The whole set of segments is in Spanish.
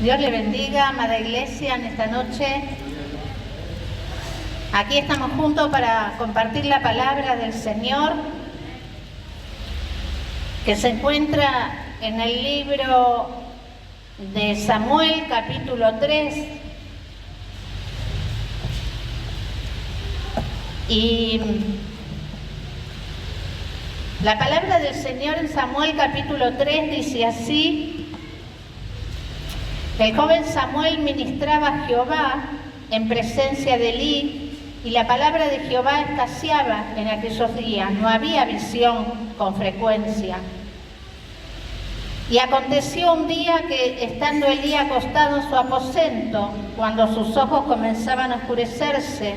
Dios le bendiga, amada iglesia, en esta noche. Aquí estamos juntos para compartir la palabra del Señor, que se encuentra en el libro de Samuel, capítulo 3. Y la palabra del Señor en Samuel, capítulo 3, dice así: el joven Samuel ministraba a Jehová en presencia de Elí, y la palabra de Jehová escaseaba en aquellos días, no había visión con frecuencia. Y aconteció un día que, estando Elí acostado en su aposento, cuando sus ojos comenzaban a oscurecerse,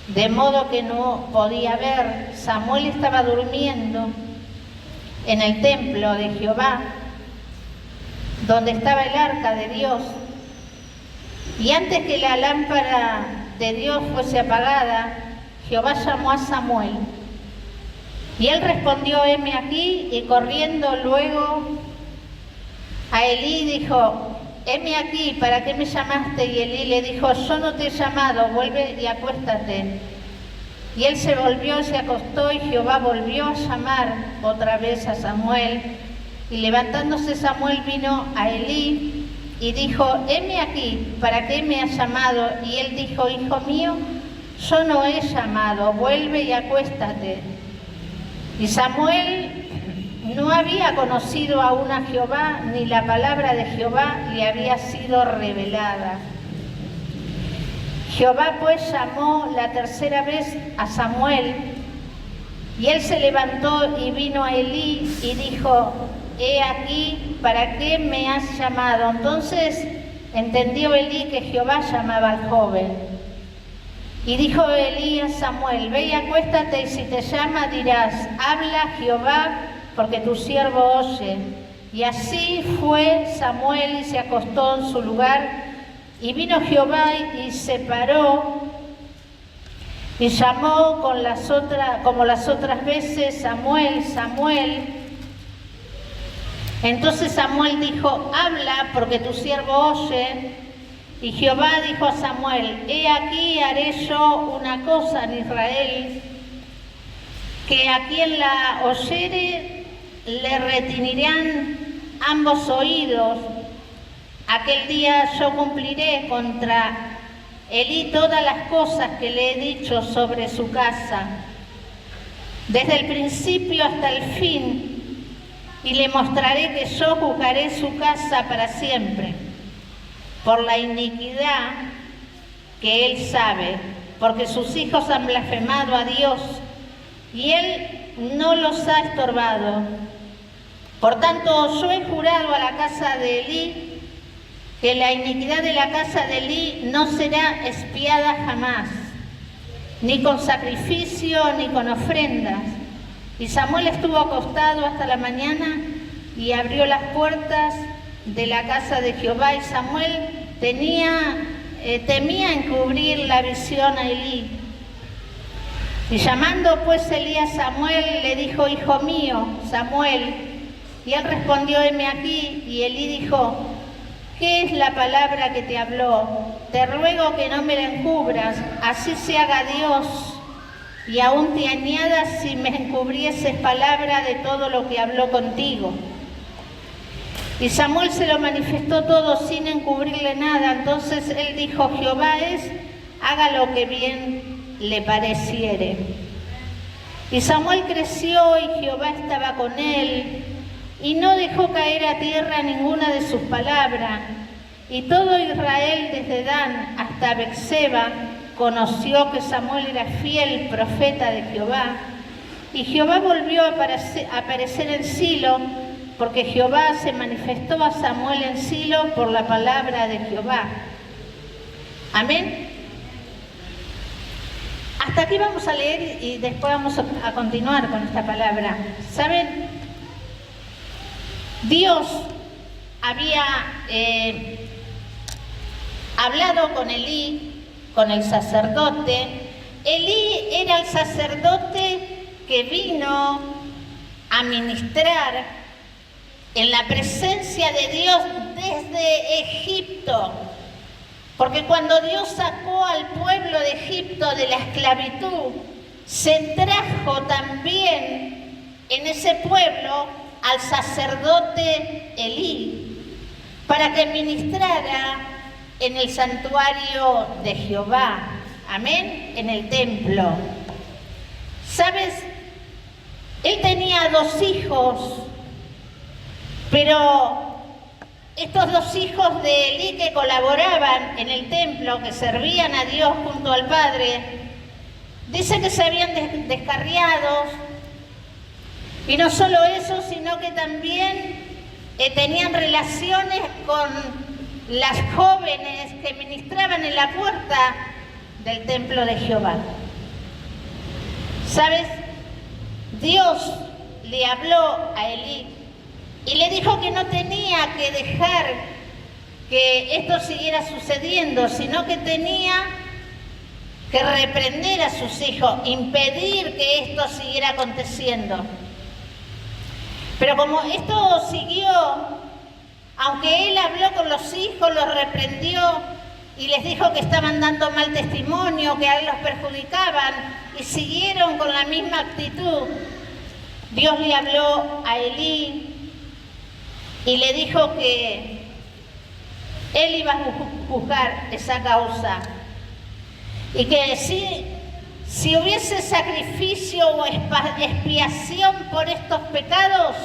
de modo que no podía ver, Samuel estaba durmiendo en el templo de Jehová, donde estaba el arca de Dios. Y antes que la lámpara de Dios fuese apagada, Jehová llamó a Samuel. Y él respondió: heme aquí. Y corriendo luego a Elí dijo: heme aquí, ¿para qué me llamaste? Y Elí le dijo: yo no te he llamado, vuelve y acuéstate. Y él se volvió y se acostó, y Jehová volvió a llamar otra vez a Samuel. Y levantándose Samuel vino a Elí y dijo: heme aquí, ¿para qué me has llamado? Y él dijo: hijo mío, yo no he llamado, vuelve y acuéstate. Y Samuel no había conocido aún a Jehová, ni la palabra de Jehová le había sido revelada. Jehová pues llamó la tercera vez a Samuel, y él se levantó y vino a Elí y dijo: he aquí, ¿para qué me has llamado? Entonces entendió Elí que Jehová llamaba al joven. Y dijo Elí a Samuel: ve y acuéstate, y si te llama dirás: habla Jehová, porque tu siervo oye. Y así fue Samuel y se acostó en su lugar. Y vino Jehová y se paró y llamó como las otras veces: Samuel, Samuel. Entonces Samuel dijo: habla, porque tu siervo oye. Y Jehová dijo a Samuel: he aquí, haré yo una cosa en Israel, que a quien la oyere le retinirán ambos oídos. Aquel día yo cumpliré contra Elí todas las cosas que le he dicho sobre su casa, desde el principio hasta el fin, y le mostraré que yo juzgaré su casa para siempre, por la iniquidad que él sabe, porque sus hijos han blasfemado a Dios, y él no los ha estorbado. Por tanto, yo he jurado a la casa de Elí que la iniquidad de la casa de Elí no será expiada jamás, ni con sacrificio, ni con ofrendas. Y Samuel estuvo acostado hasta la mañana y abrió las puertas de la casa de Jehová, y Samuel temía encubrir la visión a Elí. Y llamando pues Elí a Samuel, le dijo: hijo mío, Samuel. Y él respondió: heme aquí. Y Elí dijo: ¿qué es la palabra que te habló? Te ruego que no me la encubras, así se haga Dios, y aún te añadas si me encubrieses palabra de todo lo que habló contigo. Y Samuel se lo manifestó todo sin encubrirle nada. Entonces él dijo: Jehová es, haga lo que bien le pareciere. Y Samuel creció, y Jehová estaba con él, y no dejó caer a tierra ninguna de sus palabras. Y todo Israel, desde Dan hasta Beerseba, conoció que Samuel era fiel profeta de Jehová. Y Jehová volvió a aparecer en Silo, porque Jehová se manifestó a Samuel en Silo por la palabra de Jehová. Amén. Hasta aquí vamos a leer y después vamos a continuar con esta palabra. ¿Saben? Dios había hablado con Elí, con el sacerdote. Elí era el sacerdote que vino a ministrar en la presencia de Dios desde Egipto. Porque cuando Dios sacó al pueblo de Egipto de la esclavitud, se trajo también en ese pueblo al sacerdote Elí para que ministrara en el santuario de Jehová. Amén, en el templo. ¿Sabes? Él tenía 2 hijos, pero estos 2 hijos de Elí que colaboraban en el templo, que servían a Dios junto al Padre, dice que se habían descarriado, y no solo eso, sino que también tenían relaciones con las jóvenes que ministraban en la puerta del templo de Jehová. ¿Sabes? Dios le habló a Elí y le dijo que no tenía que dejar que esto siguiera sucediendo, sino que tenía que reprender a sus hijos, impedir que esto siguiera aconteciendo. Pero como esto siguió, aunque él habló con los hijos, los reprendió y les dijo que estaban dando mal testimonio, que a él los perjudicaban, y siguieron con la misma actitud, Dios le habló a Elí y le dijo que él iba a juzgar esa causa y que si hubiese sacrificio o expiación por estos pecados,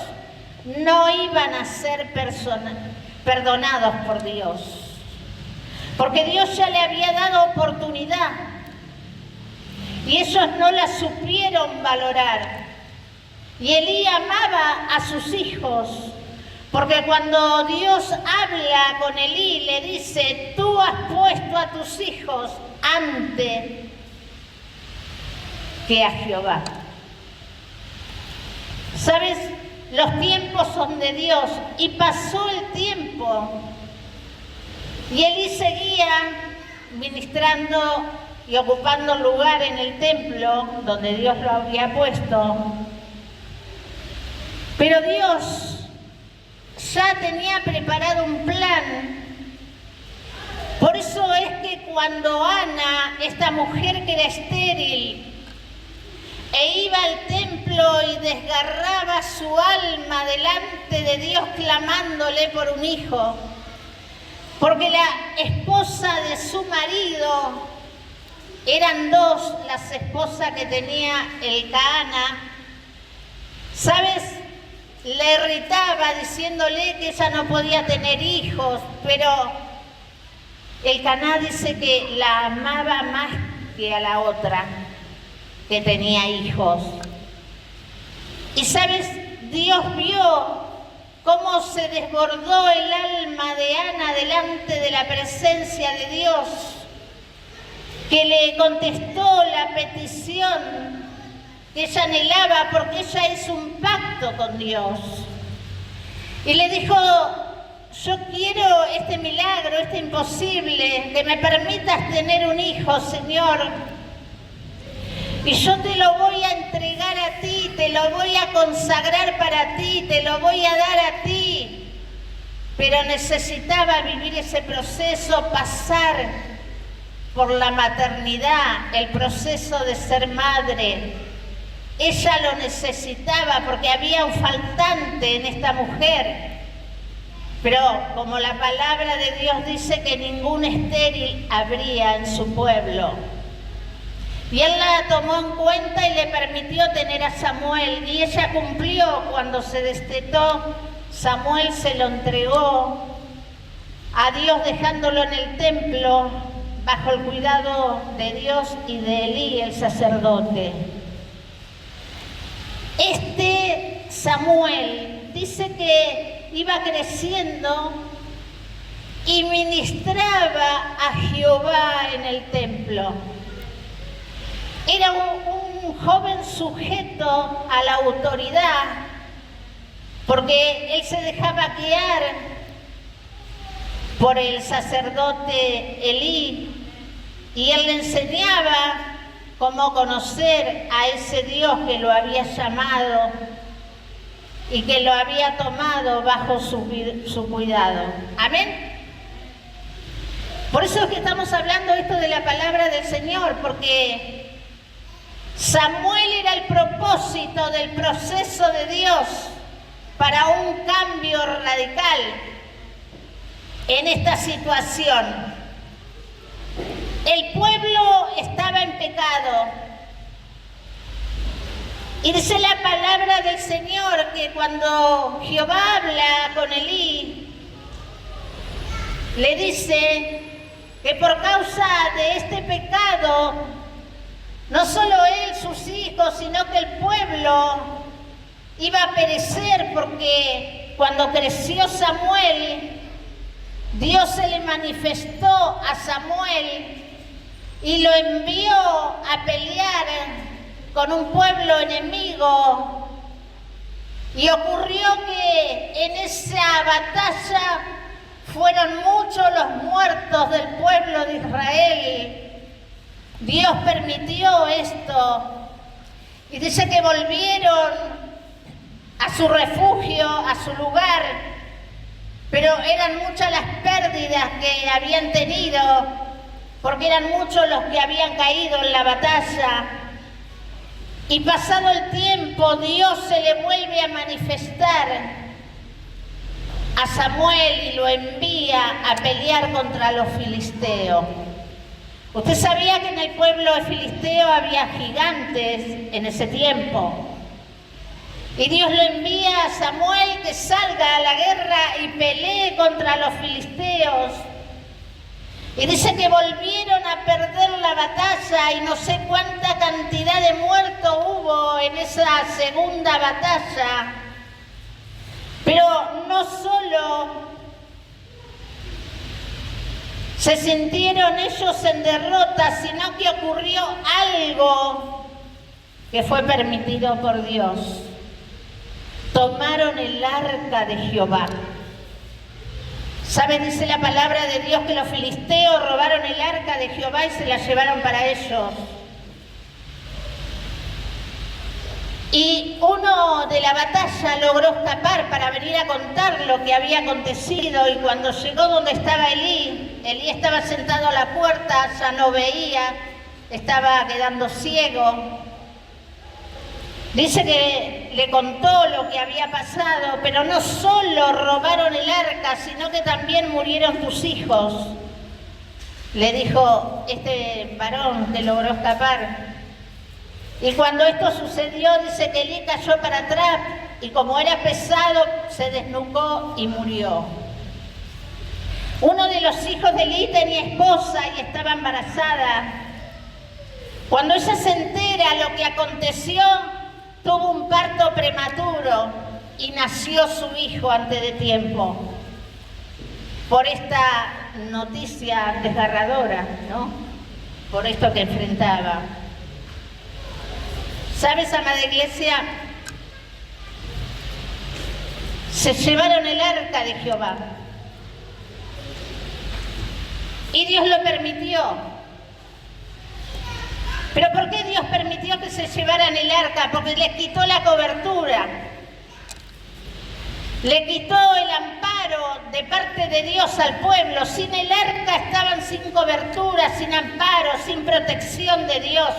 no iban a ser perdonados por Dios, porque Dios ya le había dado oportunidad y ellos no la supieron valorar. Y Elí amaba a sus hijos, porque cuando Dios habla con Elí, le dice: tú has puesto a tus hijos antes que a Jehová. ¿Sabes? Los tiempos son de Dios, y pasó el tiempo y Elí seguía ministrando y ocupando lugar en el templo donde Dios lo había puesto. Pero Dios ya tenía preparado un plan. Por eso es que cuando Ana, esta mujer que era estéril, iba al templo y desgarraba su alma delante de Dios clamándole por un hijo, porque la esposa de su marido, eran 2 las esposas que tenía el Cana, ¿sabes? Le irritaba diciéndole que ella no podía tener hijos, pero el Cana dice que la amaba más que a la otra que tenía hijos. Y ¿sabes? Dios vio cómo se desbordó el alma de Ana delante de la presencia de Dios, que le contestó la petición que ella anhelaba, porque ella hizo un pacto con Dios. Y le dijo: yo quiero este milagro, este imposible, que me permitas tener un hijo, Señor. Y yo te lo voy a entregar a ti, te lo voy a consagrar para ti, te lo voy a dar a ti. Pero necesitaba vivir ese proceso, pasar por la maternidad, el proceso de ser madre. Ella lo necesitaba porque había un faltante en esta mujer. Pero como la palabra de Dios dice que ningún estéril habría en su pueblo. Y él la tomó en cuenta y le permitió tener a Samuel. Y ella cumplió cuando se destetó. Samuel se lo entregó a Dios, dejándolo en el templo bajo el cuidado de Dios y de Elí, el sacerdote. Este Samuel dice que iba creciendo y ministraba a Jehová en el templo. Era un joven sujeto a la autoridad, porque él se dejaba guiar por el sacerdote Elí y él le enseñaba cómo conocer a ese Dios que lo había llamado. y que lo había tomado bajo su cuidado. Amén. Por eso es que estamos hablando esto de la palabra del Señor, porque Samuel era el propósito del proceso de Dios para un cambio radical en esta situación. El pueblo estaba en pecado. Y dice la palabra del Señor que cuando Jehová habla con Elí, le dice que por causa de este pecado, no solo él, sus hijos, sino que el pueblo iba a perecer, porque cuando creció Samuel, Dios se le manifestó a Samuel y lo envió a pelear con un pueblo enemigo. Y ocurrió que en esa batalla fueron muchos los muertos del pueblo de Israel. Dios permitió esto. Y dice que volvieron a su refugio, a su lugar, pero eran muchas las pérdidas que habían tenido, porque eran muchos los que habían caído en la batalla. Y pasado el tiempo, Dios se le vuelve a manifestar a Samuel y lo envía a pelear contra los filisteos. Usted sabía que en el pueblo de filisteo había gigantes en ese tiempo. Y Dios lo envía a Samuel que salga a la guerra y pelee contra los filisteos. Y dice que volvieron a perder la batalla y no sé cuánta cantidad de muertos hubo en esa segunda batalla. Pero no solo se sintieron ellos en derrota, sino que ocurrió algo que fue permitido por Dios. Tomaron el arca de Jehová. ¿Sabe? Dice la palabra de Dios que los filisteos robaron el arca de Jehová y se la llevaron para ellos. Y uno de la batalla logró escapar para venir a contar lo que había acontecido, y cuando llegó donde estaba Elí estaba sentado a la puerta, ya no veía, estaba quedando ciego. Dice que le contó lo que había pasado, pero no solo robaron el arca, sino que también murieron tus hijos. Le dijo este varón que logró escapar. Y cuando esto sucedió, dice que Elí cayó para atrás y como era pesado, se desnucó y murió. Uno de los hijos de Elí tenía esposa y estaba embarazada. Cuando ella se entera lo que aconteció, tuvo un parto prematuro y nació su hijo antes de tiempo. Por esta noticia desgarradora, ¿no? Por esto que enfrentaba. ¿Sabes, amada iglesia? Se llevaron el arca de Jehová. Y Dios lo permitió. ¿Pero por qué Dios permitió que se llevaran el arca? Porque les quitó la cobertura. Le quitó el amparo de parte de Dios al pueblo. Sin el arca estaban sin cobertura, sin amparo, sin protección de Dios.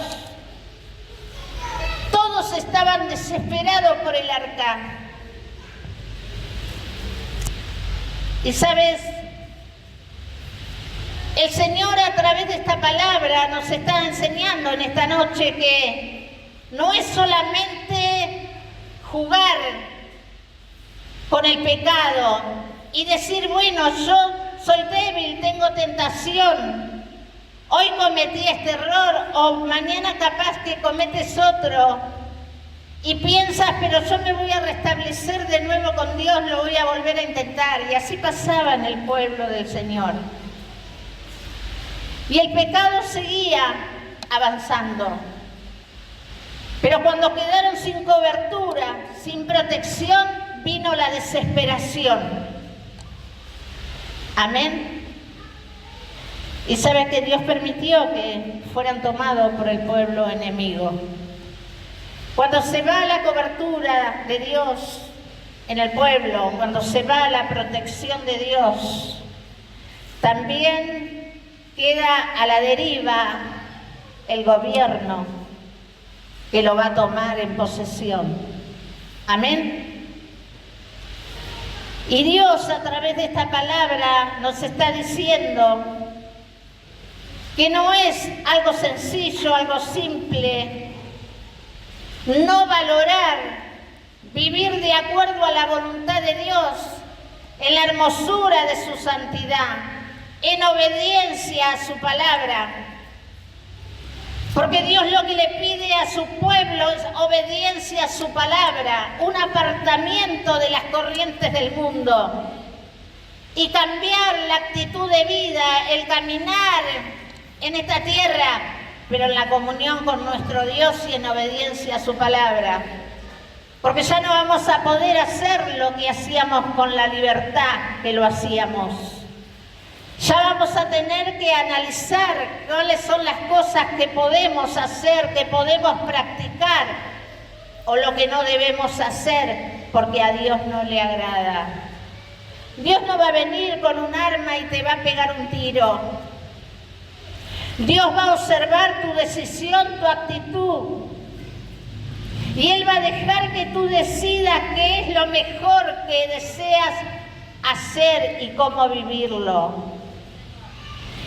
Todos estaban desesperados por el arca. Y sabes, el Señor a través de esta palabra nos está enseñando en esta noche que no es solamente jugar con el pecado y decir, bueno, yo soy débil, tengo tentación, hoy cometí este error o mañana capaz que cometes otro y piensas, pero yo me voy a restablecer de nuevo con Dios, lo voy a volver a intentar. Y así pasaba en el pueblo del Señor. Y el pecado seguía avanzando. Pero cuando quedaron sin cobertura, sin protección, vino la desesperación. Amén. Y sabe que Dios permitió que fueran tomados por el pueblo enemigo. Cuando se va la cobertura de Dios, en el pueblo, cuando se va la protección de Dios, también queda a la deriva el gobierno que lo va a tomar en posesión. Amén. Y Dios, a través de esta palabra, nos está diciendo que no es algo sencillo, algo simple, no valorar, vivir de acuerdo a la voluntad de Dios, en la hermosura de su santidad, en obediencia a su palabra. Porque Dios lo que le pide a su pueblo es obediencia a su palabra, un apartamiento de las corrientes del mundo y cambiar la actitud de vida, el caminar en esta tierra, pero en la comunión con nuestro Dios y en obediencia a su palabra. Porque ya no vamos a poder hacer lo que hacíamos con la libertad que lo hacíamos. Ya vamos a tener que analizar cuáles son las cosas que podemos hacer, que podemos practicar, o lo que no debemos hacer, porque a Dios no le agrada. Dios no va a venir con un arma y te va a pegar un tiro. Dios va a observar tu decisión, tu actitud. Y Él va a dejar que tú decidas qué es lo mejor que deseas hacer y cómo vivirlo.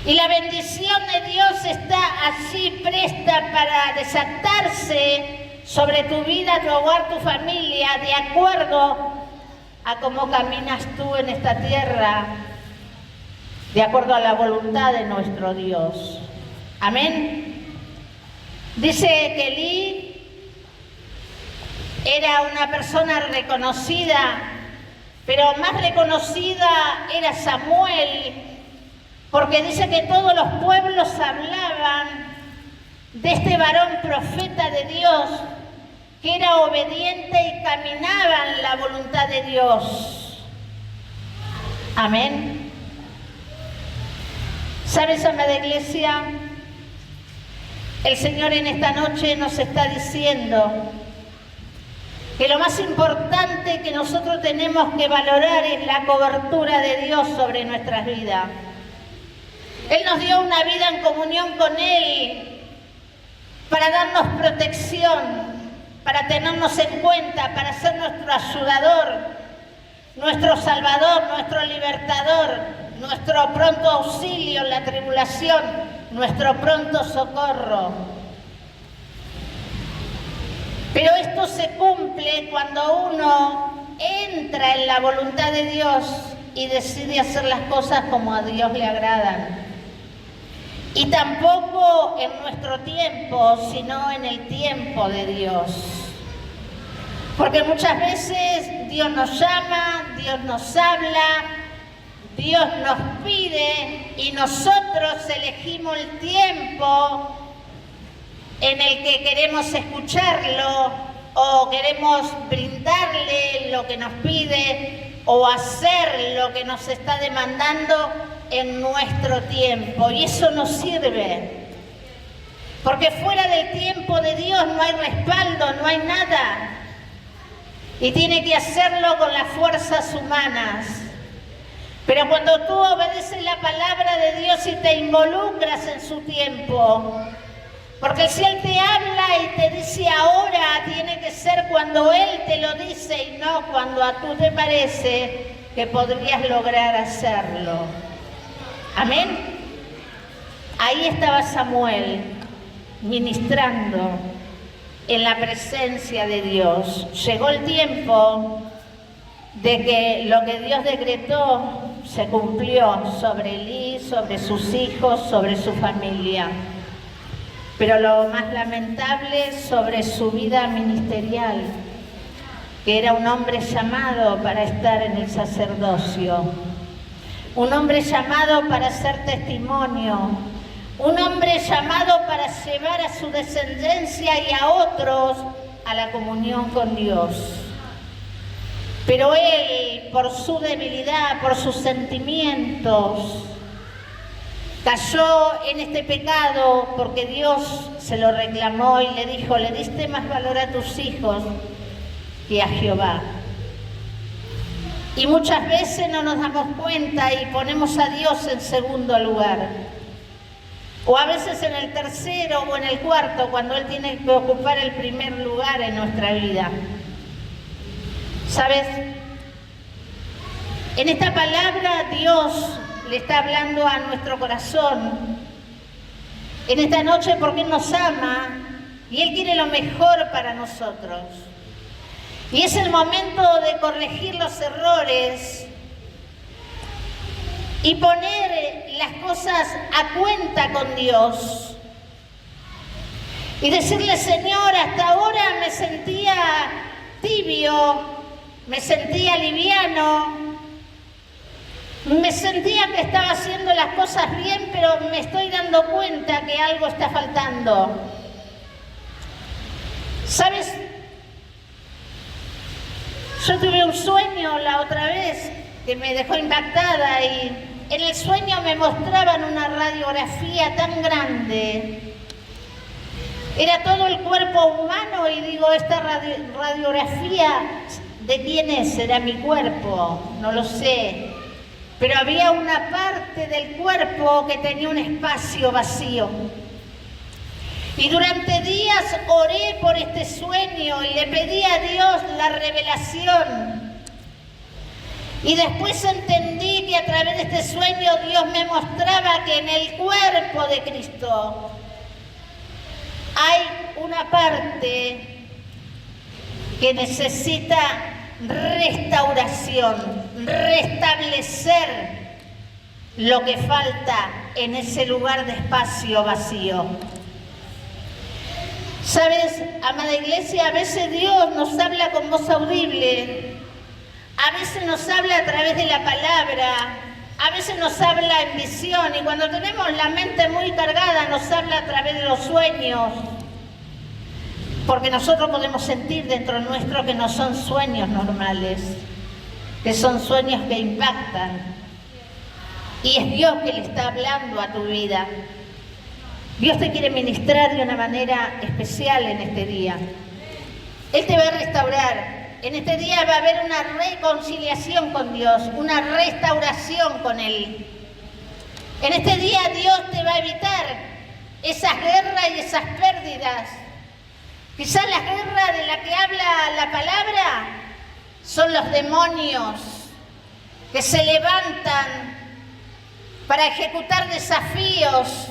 Y la bendición de Dios está allí presta para desatarse sobre tu vida, tu hogar, tu familia, de acuerdo a cómo caminas tú en esta tierra, de acuerdo a la voluntad de nuestro Dios. Amén. Dice que Elí era una persona reconocida, pero más reconocida era Samuel, porque dice que todos los pueblos hablaban de este varón profeta de Dios, que era obediente y caminaba en la voluntad de Dios. Amén. ¿Sabes, amada iglesia? El Señor en esta noche nos está diciendo que lo más importante que nosotros tenemos que valorar es la cobertura de Dios sobre nuestras vidas. Él nos dio una vida en comunión con Él para darnos protección, para tenernos en cuenta, para ser nuestro ayudador, nuestro salvador, nuestro libertador, nuestro pronto auxilio en la tribulación, nuestro pronto socorro. Pero esto se cumple cuando uno entra en la voluntad de Dios y decide hacer las cosas como a Dios le agradan. Y tampoco en nuestro tiempo, sino en el tiempo de Dios. Porque muchas veces Dios nos llama, Dios nos habla, Dios nos pide y nosotros elegimos el tiempo en el que queremos escucharlo o queremos brindarle lo que nos pide o hacer lo que nos está demandando en nuestro tiempo. Y eso no sirve, porque fuera del tiempo de Dios no hay respaldo, no hay nada, y tiene que hacerlo con las fuerzas humanas. Pero cuando tú obedeces la palabra de Dios y te involucras en su tiempo, porque si Él te habla y te dice ahora, tiene que ser cuando Él te lo dice y no cuando a tú te parece que podrías lograr hacerlo. Amén. Ahí estaba Samuel ministrando en la presencia de Dios. Llegó el tiempo de que lo que Dios decretó se cumplió sobre Elí, sobre sus hijos, sobre su familia. Pero lo más lamentable, sobre su vida ministerial, que era un hombre llamado para estar en el sacerdocio, un hombre llamado para ser testimonio, un hombre llamado para llevar a su descendencia y a otros a la comunión con Dios. Pero él, por su debilidad, por sus sentimientos, cayó en este pecado porque Dios se lo reclamó y le dijo: le diste más valor a tus hijos que a Jehová. Y muchas veces no nos damos cuenta y ponemos a Dios en segundo lugar. O a veces en el tercero o en el cuarto, cuando Él tiene que ocupar el primer lugar en nuestra vida. ¿Sabes? En esta palabra Dios le está hablando a nuestro corazón. En esta noche porque Él nos ama y Él quiere lo mejor para nosotros. Y es el momento de corregir los errores y poner las cosas a cuenta con Dios. Y decirle, Señor, hasta ahora me sentía tibio, me sentía liviano, me sentía que estaba haciendo las cosas bien, pero me estoy dando cuenta que algo está faltando. ¿Sabes? Yo tuve un sueño la otra vez que me dejó impactada y en el sueño me mostraban una radiografía tan grande. Era todo el cuerpo humano y digo, esta radiografía, ¿de quién es? ¿Será mi cuerpo? No lo sé. Pero había una parte del cuerpo que tenía un espacio vacío. Y durante días oré por este sueño y le pedí a Dios la revelación. Y después entendí que a través de este sueño Dios me mostraba que en el cuerpo de Cristo hay una parte que necesita restauración, restablecer lo que falta en ese lugar de espacio vacío. ¿Sabes, amada iglesia? A veces Dios nos habla con voz audible, a veces nos habla a través de la palabra, a veces nos habla en visión y cuando tenemos la mente muy cargada nos habla a través de los sueños, porque nosotros podemos sentir dentro nuestro que no son sueños normales, que son sueños que impactan y es Dios que le está hablando a tu vida. Dios te quiere ministrar de una manera especial en este día. Él te va a restaurar. En este día va a haber una reconciliación con Dios, una restauración con Él. En este día Dios te va a evitar esas guerras y esas pérdidas. Quizás las guerras de las que habla la palabra son los demonios que se levantan para ejecutar desafíos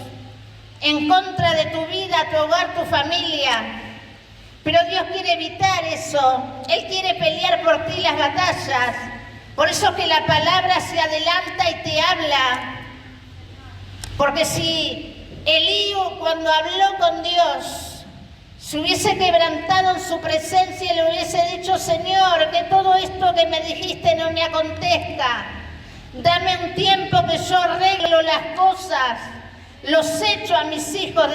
en contra de tu vida, tu hogar, tu familia. Pero Dios quiere evitar eso. Él quiere pelear por ti las batallas. Por eso que la palabra se adelanta y te habla. Porque si Elías, cuando habló con Dios, se hubiese quebrantado en su presencia y le hubiese dicho, Señor, que todo esto que me dijiste no me acontezca. Dame un tiempo que yo arreglo las cosas. Los echo a mis hijos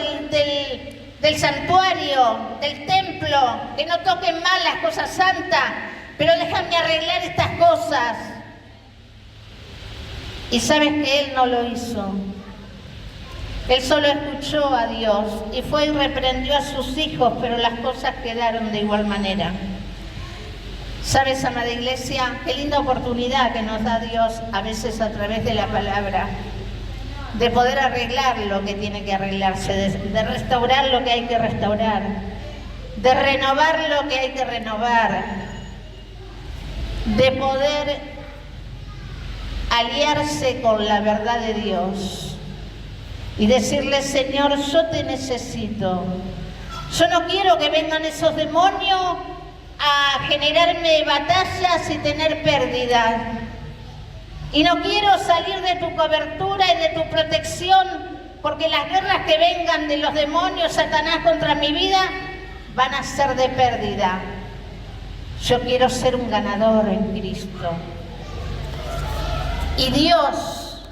del santuario, del templo, que no toquen mal las cosas santas, pero déjame arreglar estas cosas. Y sabes que Él no lo hizo. Él solo escuchó a Dios y fue y reprendió a sus hijos, pero las cosas quedaron de igual manera. ¿Sabes, amada iglesia? Qué linda oportunidad que nos da Dios a veces a través de la palabra, de poder arreglar lo que tiene que arreglarse, de restaurar lo que hay que restaurar, de renovar lo que hay que renovar, de poder aliarse con la verdad de Dios y decirle, Señor, yo te necesito. Yo no quiero que vengan esos demonios a generarme batallas y tener pérdidas. Y no quiero salir de tu cobertura y de tu protección, porque las guerras que vengan de los demonios, Satanás, contra mi vida, van a ser de pérdida. Yo quiero ser un ganador en Cristo. Y Dios,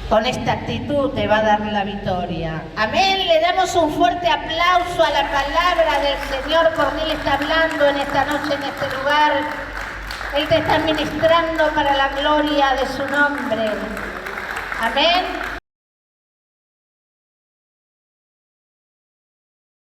con esta actitud, te va a dar la victoria. Amén. Le damos un fuerte aplauso a la palabra del Señor, porque Él está hablando en esta noche, en este lugar. Él te está ministrando para la gloria de su nombre. Amén.